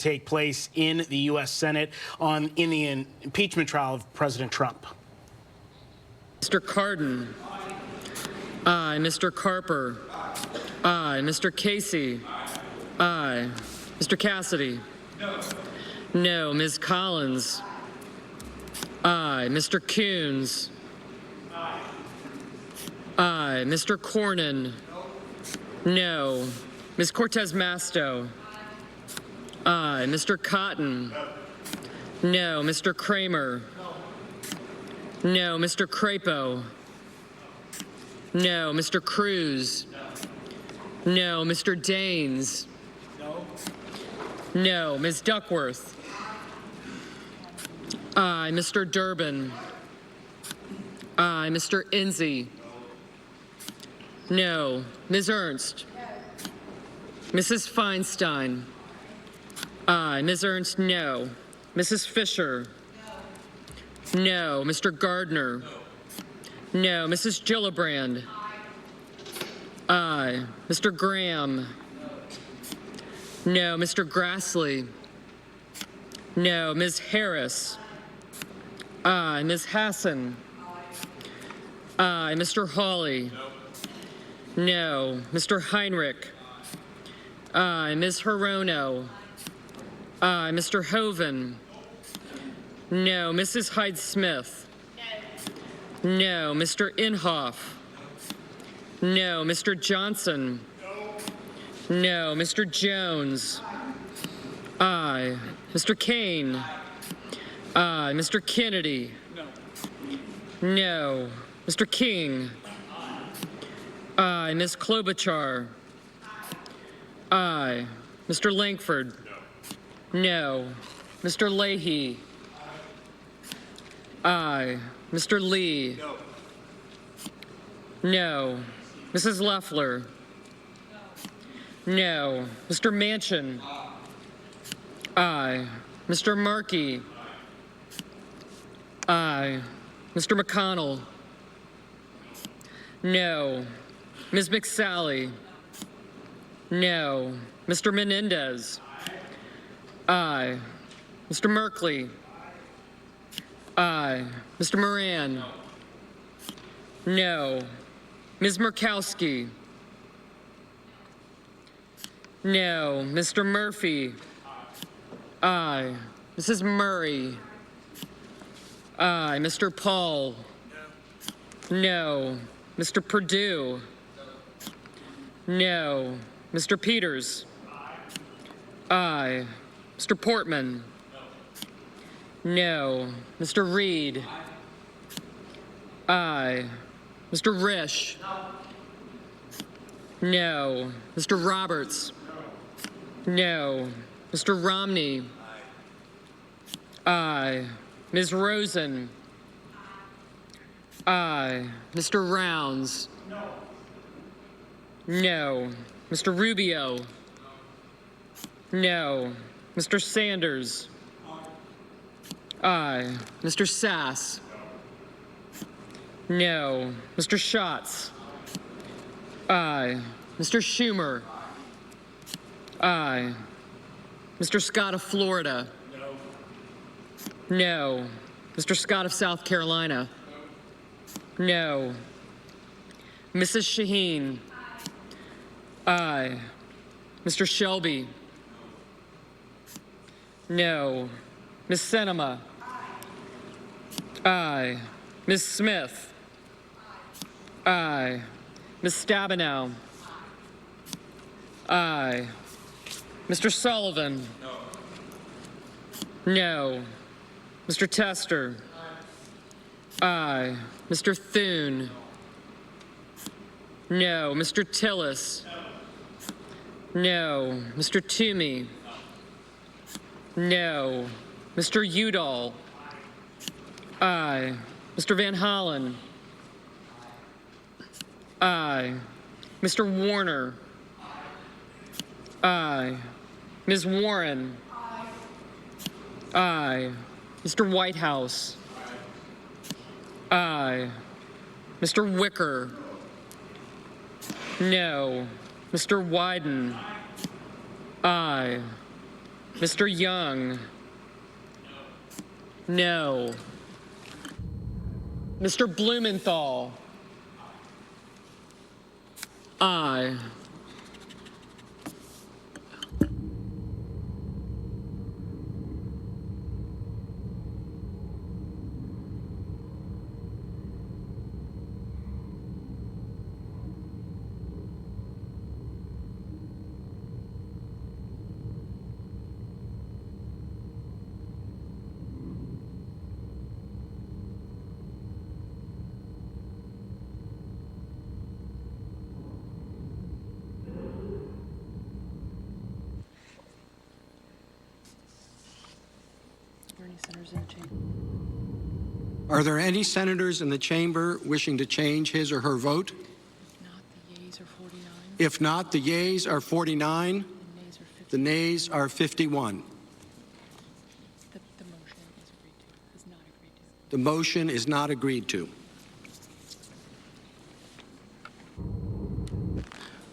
take place in the U.S. Senate in the impeachment trial of President Trump. Mr. Cardin. Aye. Mr. Carper. Aye. Mr. Casey. Aye. Mr. Cassidy. No. Ms. Collins. Aye. Mr. Coons. Aye. Mr. Cornyn. No. Ms. Cortez Masto. Aye. Mr. Cotton. No. Mr. Kramer. No. Mr. Crapo. No. Mr. Cruz. No. Mr. Daines. No. Ms. Duckworth. Aye. Mr. Durbin. Aye. Mr. Enzi. No. Ms. Ernst. Mrs. Feinstein. Aye. Ms. Ernst, no. Mrs. Fisher. No. Mr. Gardner. No. Mrs. Gillibrand. Aye. Mr. Graham. No. Mr. Grassley. No. Ms. Harris. Aye. Ms. Hassan. Aye. Mr. Hawley. No. Mr. Heinrich. Aye. Ms. Hirono. Aye. Mr. Hoven. No. Mrs. Hyde-Smith. No. Mr. Inhofe. No. Mr. Johnson. No. Mr. Jones. Aye. Mr. Kane. Aye. Mr. Kennedy. No. Mr. King. Aye. Ms. Klobuchar. Aye. Mr. Langford. No. Mr. Leahy. Aye. Mr. Lee. No. Mrs. Loeffler. No. Mr. Manchin. Aye. Mr. Markey. Aye. Mr. McConnell. No. Ms. McSally. No. Mr. Menendez. Aye. Mr. Merkley. Aye. Mr. Moran. No. Ms. Murkowski. No. Mr. Murphy. Aye. Mrs. Murray. Aye. Mr. Paul. No. Mr. Perdue. No. Mr. Peters. Aye. Mr. Portman. No. Mr. Reed. Aye. Mr. Risch. No. Mr. Roberts. No. Mr. Romney. Aye. Ms. Rosen. Aye. Mr. Rounds. No. Mr. Rubio. No. Mr. Sanders. Aye. Mr. Sass. No. Mr. Schatz. Aye. Mr. Schumer. Aye. Mr. Scott of Florida. No. Mr. Scott of South Carolina. No. Mrs. Shaheen. Aye. Mr. Shelby. No. Ms. Sinema. Aye. Ms. Smith. Aye. Ms. Stabenow. Aye. Mr. Sullivan. No. Mr. Tester. Aye. Mr. Thune. No. Mr. Tillis. No. Mr. Toomey. No. Mr. Udall. Aye. Mr. Van Hollen. Aye. Mr. Warner. Aye. Ms. Warren. Aye. Mr. Whitehouse. Aye. Mr. Wicker. No. Mr. Wyden. Aye. Mr. Young? No. Mr. Blumenthal? Aye. Are there any senators in the chamber wishing to change his or her vote? If not, the yeas are 49. The nays are 51. The motion is not agreed to.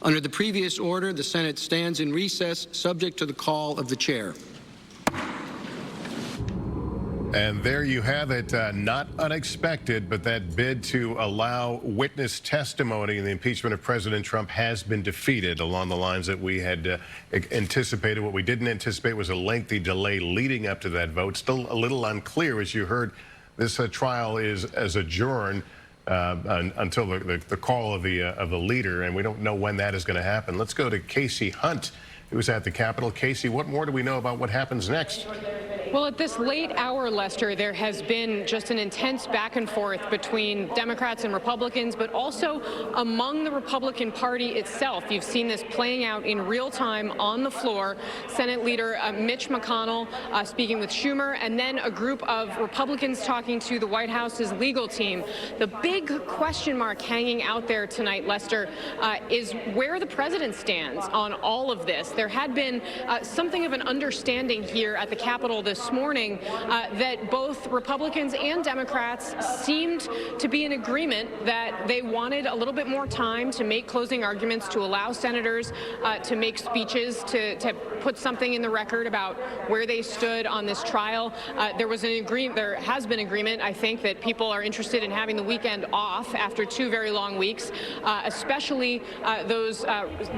Under the previous order, the Senate stands in recess, subject to the call of the chair. And there you have it, not unexpected, but that bid to allow witness testimony in the impeachment of President Trump has been defeated along the lines that we had anticipated. What we didn't anticipate was a lengthy delay leading up to that vote. Still a little unclear, as you heard, this trial is adjourned until the call of the leader, and we don't know when that is going to happen. Let's go to Casey Hunt, who's at the Capitol. Casey, what more do we know about what happens next? Well, at this late hour, Lester, there has been just an intense back and forth between Democrats and Republicans, but also among the Republican Party itself. You've seen this playing out in real time on the floor. Senate Leader Mitch McConnell speaking with Schumer, and then a group of Republicans talking to the White House's legal team. The big question mark hanging out there tonight, Lester, is where the president stands on all of this. There had been something of an understanding here at the Capitol this morning that both Republicans and Democrats seemed to be in agreement that they wanted a little bit more time to make closing arguments, to allow senators to make speeches, to put something in the record about where they stood on this trial. There was an agreement, there has been agreement, I think, that people are interested in having the weekend off after 2 very long weeks, especially those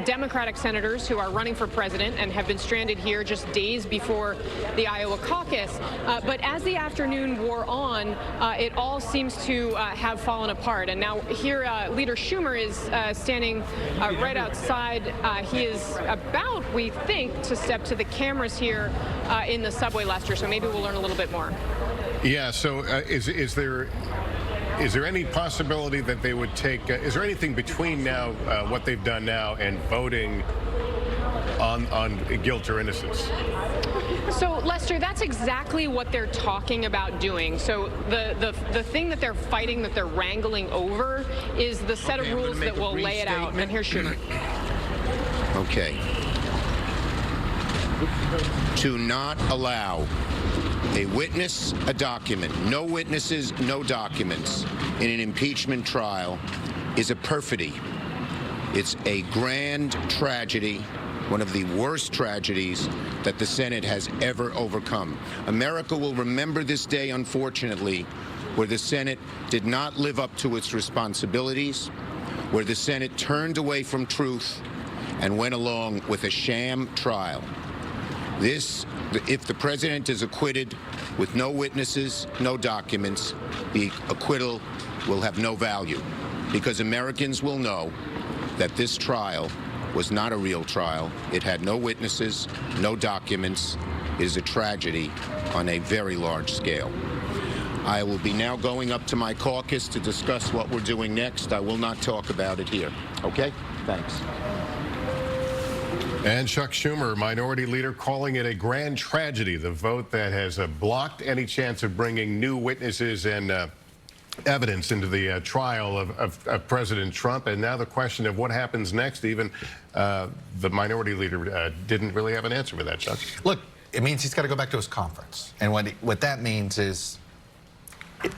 Democratic senators who are running for president and have been stranded here just days before the Iowa caucus. But as the afternoon wore on, it all seems to have fallen apart. And now here, Leader Schumer is standing right outside. He is about, we think, to step to the cameras here in the subway, Lester. So maybe we'll learn a little bit more. Yeah. So is there any possibility that they would take? Is there anything between now, what they've done now, and voting on guilt or innocence? So, Lester, that's exactly what they're talking about doing. So the thing that they're fighting, that they're wrangling over, is the set of rules that will lay it out. And here's Schumer. Okay. To not allow a witness, a document, no witnesses, no documents in an impeachment trial is a perfidy. It's a grand tragedy, one of the worst tragedies that the Senate has ever overcome. America will remember this day, unfortunately, where the Senate did not live up to its responsibilities, where the Senate turned away from truth and went along with a sham trial. If the president is acquitted with no witnesses, no documents, the acquittal will have no value, because Americans will know that this trial was not a real trial. It had no witnesses, no documents. It is a tragedy on a very large scale. I will be now going up to my caucus to discuss what we're doing next. I will not talk about it here. Okay? Thanks. And Chuck Schumer, Minority Leader, calling it a grand tragedy, the vote that has blocked any chance of bringing new witnesses and evidence into the trial of President Trump. And now the question of what happens next, even the Minority Leader didn't really have an answer for that, Chuck. Look, it means he's got to go back to his conference. And what that means is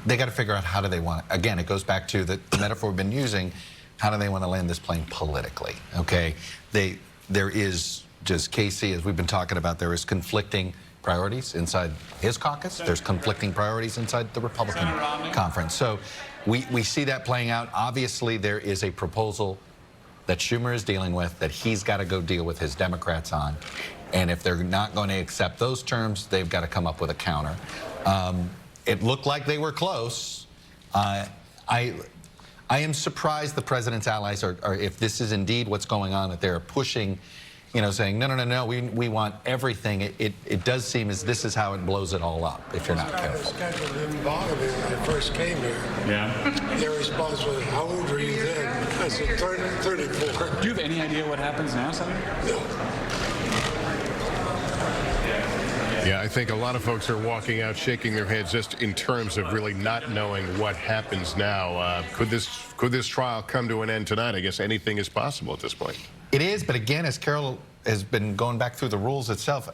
they got to figure out how do they want it. Again, it goes back to the metaphor we've been using. How do they want to land this plane politically? Okay, there is just Casey, as we've been talking about, there is conflicting priorities inside his caucus. There's conflicting priorities inside the Republican conference. So we see that playing out. Obviously, there is a proposal that Schumer is dealing with that he's got to go deal with his Democrats on. And if they're not going to accept those terms, they've got to come up with a counter. It looked like they were close. I am surprised the president's allies are, if this is indeed what's going on, that they're pushing, you know, saying, no, we want everything. It does seem as this is how it blows it all up if you're not careful. The schedule didn't bother me when I first came here. Yeah. Their response was, how old were you then? I said, 34. Do you have any idea what happens now, Senator? No. Yeah, I think a lot of folks are walking out shaking their heads just in terms of really not knowing what happens now. Could this trial come to an end tonight? I guess anything is possible at this point. It is, but again, as Carol has been going back through the rules itself,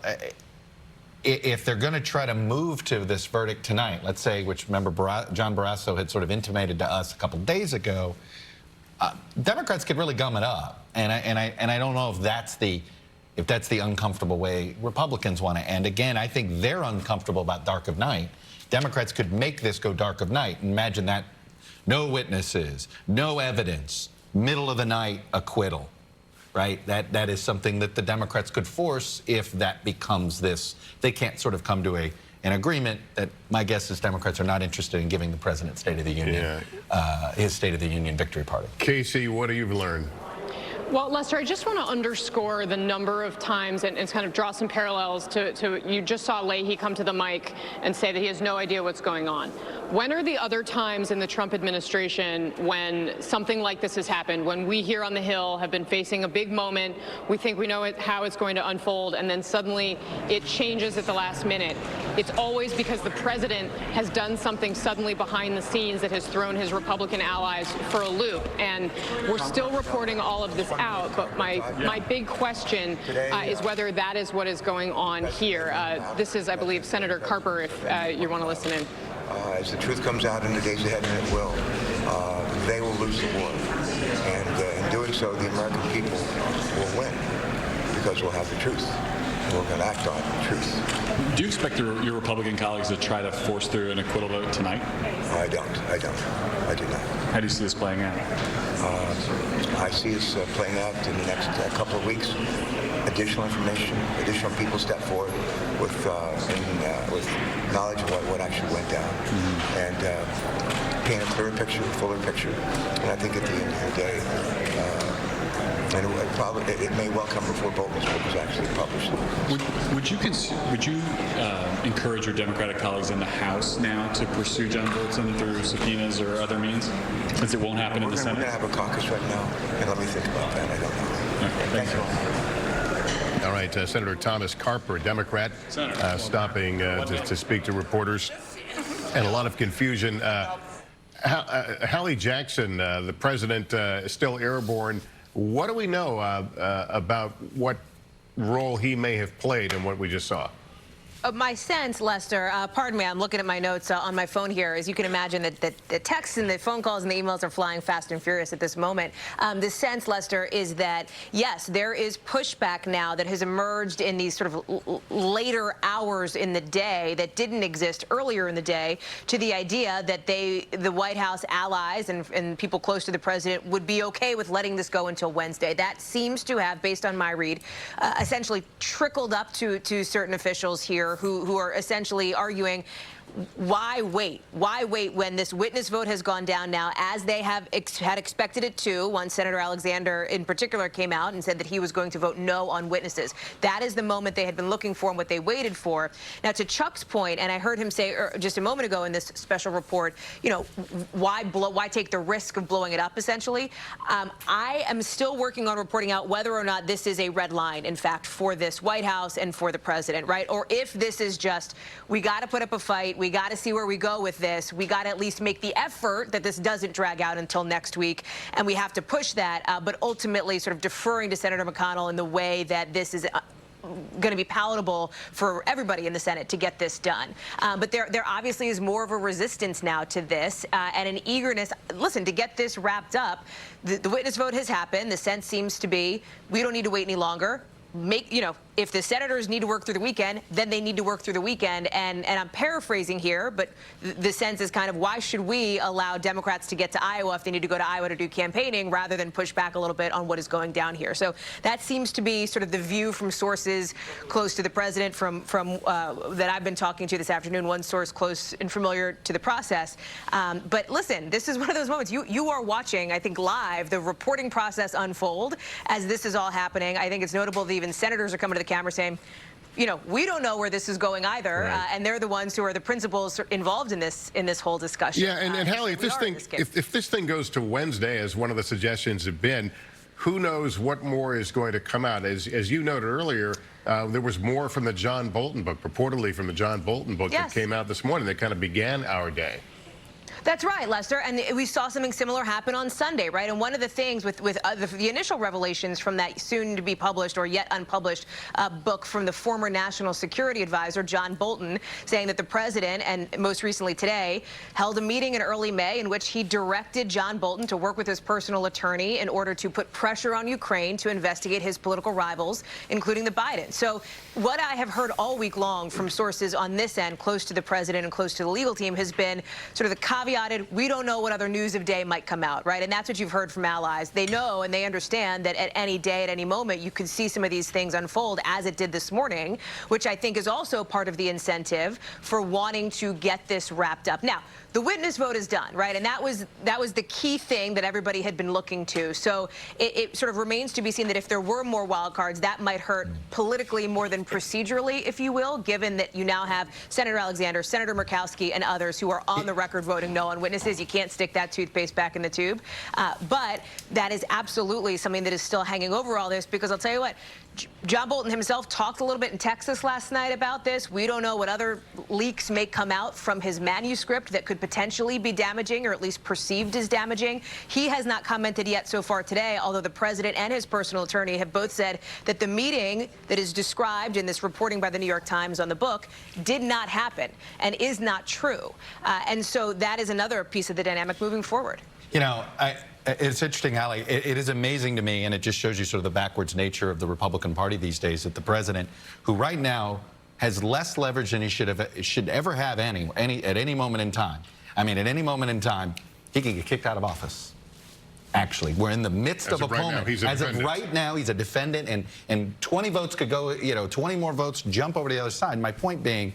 if they're going to try to move to this verdict tonight, let's say, which remember John Barrasso had sort of intimated to us a couple days ago, Democrats could really gum it up, and I don't know if that's the uncomfortable way Republicans want to end. Again, I think they're uncomfortable about dark of night. Democrats could make this go dark of night. Imagine that. No witnesses, no evidence, middle of the night acquittal, right? That is something that the Democrats could force if that becomes this. They can't sort of come to an agreement. That my guess is Democrats are not interested in giving the president State of the Union, his State of the Union victory party. Casey, what have you learned? Well, Lester, I just want to underscore the number of times and kind of draw some parallels to you just saw Leahy come to the mic and say that he has no idea what's going on. When are the other times in the Trump administration when something like this has happened, when we here on the Hill have been facing a big moment, we think we know how it's going to unfold, and then suddenly it changes at the last minute? It's always because the president has done something suddenly behind the scenes that has thrown his Republican allies for a loop. And we're still reporting all of this out, but my big question is whether that is what is going on here. This is, I believe, Senator Carper, if you want to listen in. As the truth comes out in the days ahead, and it will, they will lose the war. And in doing so, the American people will win because we'll have the truth. We're going to act on the truth. Do you expect your Republican colleagues to try to force through an acquittal vote tonight? I don't. I do not. How do you see this playing out? I see this playing out in the next couple of weeks. Additional information, additional people step forward with knowledge of what actually went down, and paint a clearer picture, a fuller picture. And I think at the end of the day, and it may well come before Bolton's book is actually published. Would you encourage your Democratic colleagues in the House now to pursue John Bolton through subpoenas or other means, since it won't happen in the Senate? We're going to have a caucus right now, and let me think about that. I don't know. Okay, thank you. All right, Senator Thomas Carper, a Democrat, stopping to speak to reporters. And a lot of confusion. Hallie Jackson, the president, is still airborne. What do we know about what role he may have played in what we just saw? My sense, Lester, pardon me, I'm looking at my notes on my phone here. As you can imagine, that the texts and the phone calls and the emails are flying fast and furious at this moment. The sense, Lester, is that, yes, there is pushback now that has emerged in these sort of later hours in the day that didn't exist earlier in the day to the idea that the White House allies and people close to the president would be okay with letting this go until Wednesday. That seems to have, based on my read, essentially trickled up to certain officials here who are essentially arguing, why wait? Why wait when this witness vote has gone down now, as they had expected it to? One Senator Alexander in particular came out and said that he was going to vote no on witnesses. That is the moment they had been looking for and what they waited for. Now, to Chuck's point, and I heard him say just a moment ago in this special report, you know, why take the risk of blowing it up, essentially? I am still working on reporting out whether or not this is a red line, in fact, for this White House and for the president, right? Or if this is just, we got to put up a fight, we got to see where we go with this. We got to at least make the effort that this doesn't drag out until next week, and we have to push that, but ultimately sort of deferring to Senator McConnell in the way that this is going to be palatable for everybody in the Senate to get this done. But there obviously is more of a resistance now to this and an eagerness, listen, to get this wrapped up. The witness vote has happened. The sense seems to be we don't need to wait any longer. if the senators need to work through the weekend, then they need to work through the weekend. And I'm paraphrasing here, but the sense is kind of, why should we allow Democrats to get to Iowa if they need to go to Iowa to do campaigning, rather than push back a little bit on what is going down here? So that seems to be sort of the view from sources close to the president, from that I've been talking to this afternoon, one source close and familiar to the process. But listen, this is one of those moments. You are watching, I think, live the reporting process unfold as this is all happening. I think it's notable that even senators are coming to the camera saying, we don't know where this is going either, right. And they're the ones who are the principals involved in this whole discussion. Yeah, and Hallie, if this thing goes to Wednesday, as one of the suggestions have been, who knows what more is going to come out? As you noted earlier, there was more from the John Bolton book, purportedly from the John Bolton book, yes, that came out this morning that kind of began our day. That's right, Lester, and we saw something similar happen on Sunday, right? And one of the things with the initial revelations from that soon-to-be-published or yet unpublished book from the former National Security Advisor, John Bolton, saying that the president, and most recently today, held a meeting in early May in which he directed John Bolton to work with his personal attorney in order to put pressure on Ukraine to investigate his political rivals, including the Bidens. So what I have heard all week long from sources on this end, close to the president and close to the legal team, has been sort of the caveat, we don't know what other news of day might come out, right? And that's what you've heard from allies. They know and they understand that at any day, at any moment, you could see some of these things unfold, as it did this morning, which I think is also part of the incentive for wanting to get this wrapped up. Now, the witness vote is done, right? And that was the key thing that everybody had been looking to. So it sort of remains to be seen that if there were more wild cards, that might hurt politically more than procedurally, if you will, given that you now have Senator Alexander, Senator Murkowski, and others who are on the record voting no on witnesses. You can't stick that toothpaste back in the tube. But that is absolutely something that is still hanging over all this, because I'll tell you what, John Bolton himself talked a little bit in Texas last night about this. We don't know what other leaks may come out from his manuscript that could potentially be damaging, or at least perceived as damaging. He has not commented yet so far today, although the president and his personal attorney have both said that the meeting that is described in this reporting by the New York Times on the book did not happen and is not true. And so that is another piece of the dynamic moving forward. It's interesting, Hallie. It is amazing to me, and it just shows you sort of the backwards nature of the Republican Party these days, that the president, who right now has less leverage than he should ever have at any moment in time. I mean, at any moment in time, he can get kicked out of office. Actually, we're in the midst of a moment. As of right now, he's a defendant, and 20 votes could go, 20 more votes jump over to the other side. My point being,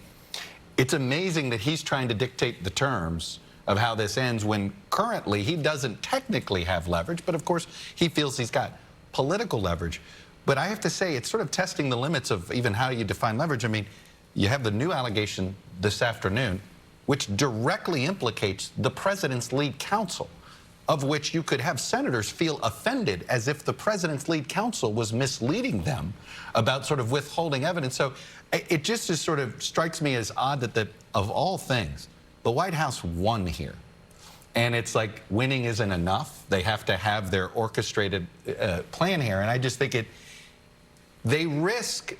it's amazing that he's trying to dictate the terms of how this ends, when currently he doesn't technically have leverage, but of course he feels he's got political leverage. But I have to say, it's sort of testing the limits of even how you define leverage. I mean, you have the new allegation this afternoon, which directly implicates the president's lead counsel, of which you could have senators feel offended as if the president's lead counsel was misleading them about sort of withholding evidence. So it just is sort of strikes me as odd that of all things, the White House won here. And it's like winning isn't enough. They have to have their orchestrated plan here. And I just think they risk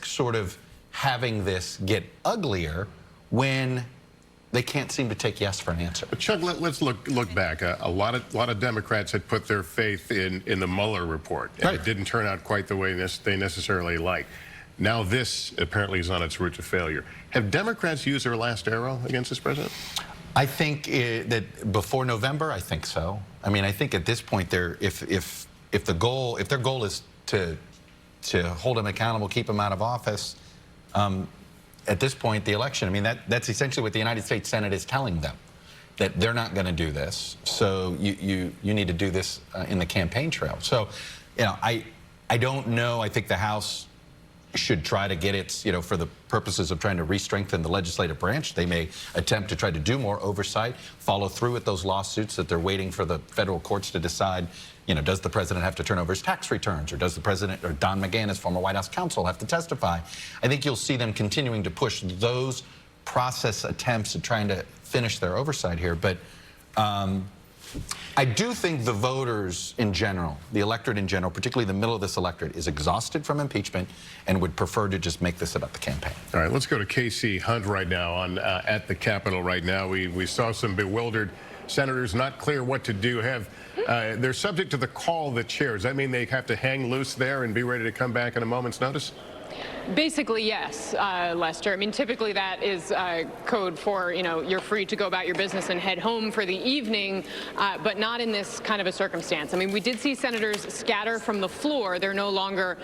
sort of having this get uglier when they can't seem to take yes for an answer. But Chuck, let's look back. A lot of Democrats had put their faith in the Mueller report, and it didn't turn out quite the way they necessarily liked. Now this apparently is on its route to failure. Have Democrats used their last arrow against this president? I think that before November, I think so. I mean, I think at this point, if their goal is to hold him accountable, keep him out of office, at this point, the election, I mean, that's essentially what the United States Senate is telling them, that they're not going to do this. So you need to do this in the campaign trail. So, I don't know. I think the House should try to get its, for the purposes of trying to re-strengthen the legislative branch. They may attempt to try to do more oversight, follow through with those lawsuits that they're waiting for the federal courts to decide, does the president have to turn over his tax returns, or does the president, or Don McGahn, as former White House counsel, have to testify? I think you'll see them continuing to push those process attempts at trying to finish their oversight here. But I do think the voters in general, the electorate in general, particularly the middle of this electorate, is exhausted from impeachment and would prefer to just make this about the campaign. All right, let's go to Casey Hunt right now at the Capitol right now. We saw some bewildered senators not clear what to do. They're subject to the call of the chair. Does that mean they have to hang loose there and be ready to come back at a moment's notice? Basically, yes, Lester. I mean, typically that is code for, you're free to go about your business and head home for the evening, but not in this kind of a circumstance. I mean, we did see senators scatter from the floor. They're no longer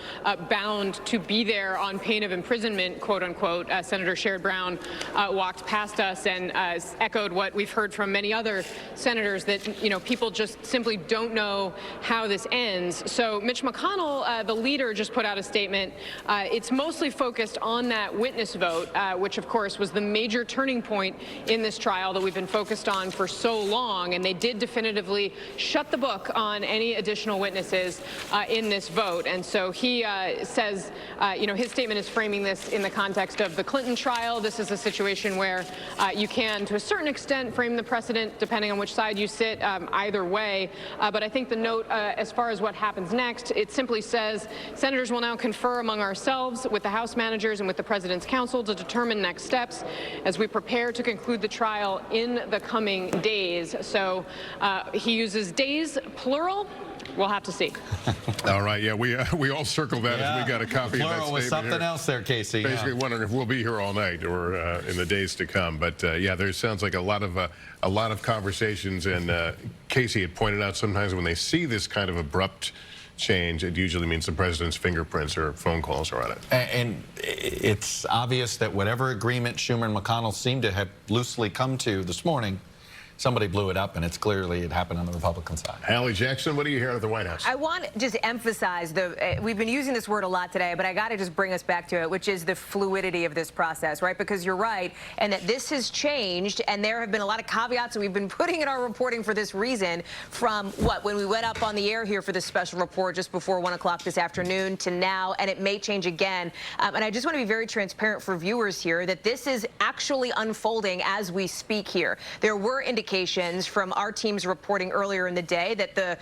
bound to be there on pain of imprisonment, quote unquote. Senator Sherrod Brown walked past us and echoed what we've heard from many other senators, that, people just simply don't know how this ends. So Mitch McConnell, the leader, just put out a statement. It's mostly focused on that witness vote, which of course was the major turning point in this trial that we've been focused on for so long. And they did definitively shut the book on any additional witnesses in this vote. And so he says, his statement is framing this in the context of the Clinton trial. This is a situation where you can, to a certain extent, frame the precedent depending on which side you sit, either way. But I think the note, as far as what happens next, it simply says senators will now confer among ourselves with the House managers and with the President's counsel to determine next steps as we prepare to conclude the trial in the coming days. So he uses days, plural. We'll have to see. All right. Yeah, we all circled that as we got a copy of that Plural statement was something here. else there, Casey. Basically wondering if we'll be here all night or in the days to come. But yeah, there sounds like a lot of conversations. And Casey had pointed out sometimes when they see this kind of abrupt change, it usually means the president's fingerprints or phone calls are on it. And it's obvious that whatever agreement Schumer and McConnell seem to have loosely come to this morning, somebody blew it up, and it happened on the Republican side. Hallie Jackson, what do you hear at the White House? I want to just emphasize we've been using this word a lot today, but I got to just bring us back to it, which is the fluidity of this process, right? Because you're right, and that this has changed, and there have been a lot of caveats that we've been putting in our reporting for this reason, from when we went up on the air here for this special report just before 1 o'clock this afternoon to now, and it may change again. And I just want to be very transparent for viewers here that this is actually unfolding as we speak here. There were indications from our team's reporting earlier in the day that the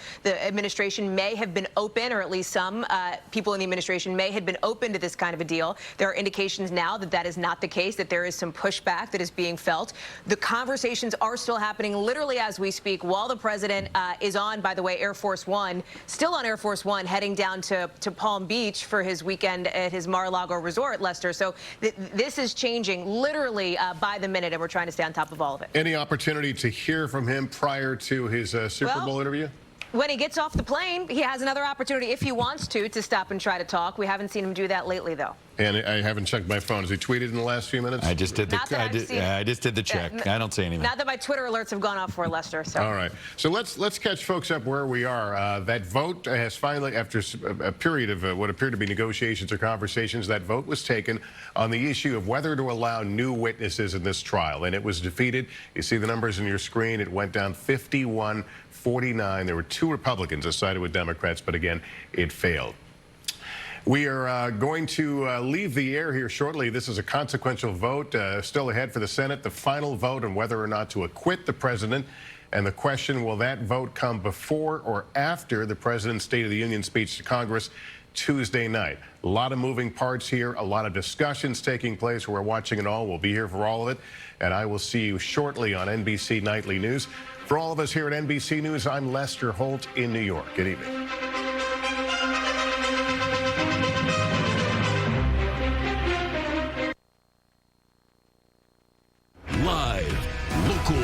administration may have been open, or at least some people in the administration may have been open to this kind of a deal. There are indications now that that is not the case, that there is some pushback that is being felt. The conversations are still happening literally as we speak while the president is on, by the way, Air Force One, still on Air Force One, heading down to Palm Beach for his weekend at his Mar-a-Lago resort, Lester. So this is changing literally by the minute, and we're trying to stay on top of all of it. Any opportunity to hear from him prior to his Super Bowl interview? When he gets off the plane, he has another opportunity, if he wants to stop and try to talk. We haven't seen him do that lately, though. And I haven't checked my phone. Has he tweeted in the last few minutes? I just did the check. I don't see anything. Not that my Twitter alerts have gone off for Lester. So. All right. So let's catch folks up where we are. That vote has finally, after a period of what appeared to be negotiations or conversations, that vote was taken on the issue of whether to allow new witnesses in this trial. And it was defeated. You see the numbers on your screen. It went down 51-49. There were 2 Republicans that sided with Democrats, but again, it failed. We are going to leave the air here shortly. This is a consequential vote still ahead for the Senate, the final vote on whether or not to acquit the president. And the question, will that vote come before or after the president's State of the Union speech to Congress Tuesday night? A lot of moving parts here, a lot of discussions taking place. We're watching it all. We'll be here for all of it. And I will see you shortly on NBC Nightly News. For all of us here at NBC News, I'm Lester Holt in New York. Good evening.